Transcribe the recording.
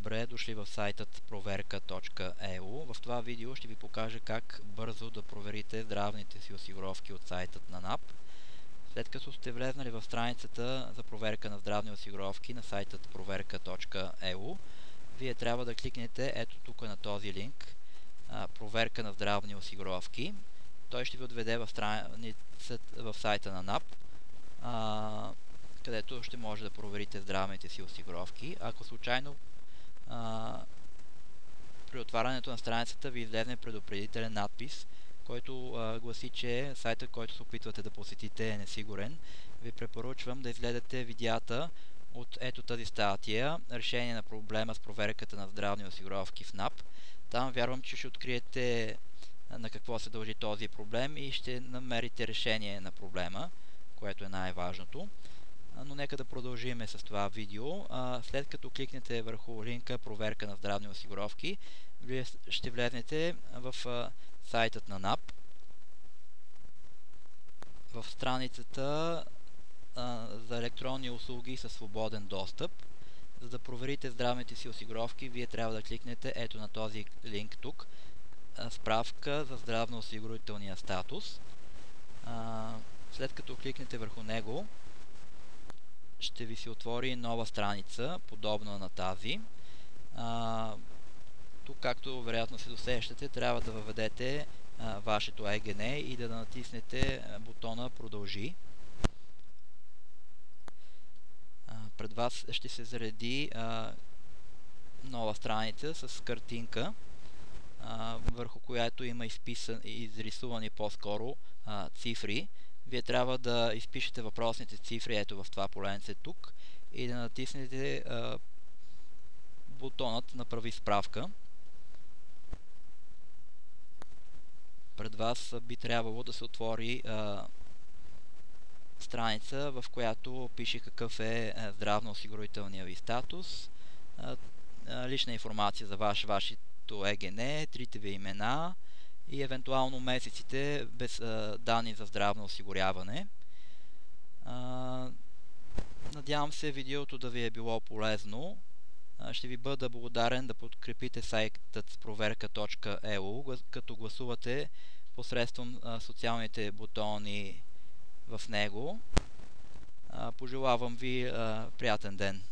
Добре дошли в сайтът проверка.eu. В това видео ще ви покажа как бързо да проверите здравните си осигуровки от сайтът на НАП. След като сте влезнали в страницата за проверка на здравни осигуровки на сайтът проверка.eu, вие трябва да кликнете ето тук на този линк проверка на здравни осигуровки. Той ще ви отведе в сайта на НАП, където ще може да проверите здравните си осигуровки. Ако случайно при отварянето на страницата ви излезне предупредителен надпис, който гласи, че сайтът, който се опитвате да посетите, е несигурен, ви препоръчвам да изгледате видеята от ето тази статия решение на проблема с проверката на здравни осигуровки в НАП. Там вярвам, че ще откриете на какво се дължи този проблем и ще намерите решение на проблема, което е най-важното. Но нека да продължим с това видео. След като кликнете върху линка проверка на здравни осигуровки, вие ще влезнете в сайтът на НАП. В страницата за електронни услуги със свободен достъп. За да проверите здравните си осигуровки, вие трябва да кликнете ето на този линк тук. Справка за здравноосигурителния статус. След като кликнете върху него, ще ви се отвори нова страница, подобна на тази. Тук, както вероятно се досещате, трябва да въведете вашето ЕГН и да натиснете бутона Продължи. Пред вас ще се зареди нова страница с картинка, върху която има изрисувани по-скоро цифри. Вие трябва да изпишете въпросните цифри ето в това поленце тук и да натиснете бутонът Направи справка. Пред вас би трябвало да се отвори страница, в която пише какъв е здравноосигурителният ви статус, лична информация за вашето ЕГН, трите ви имена и евентуално месеците без данни за здравно осигуряване. Надявам се видеото да ви е било полезно. Ще ви бъда благодарен да подкрепите сайтът с проверка.eu, като гласувате посредством социалните бутони в него. Пожелавам ви приятен ден!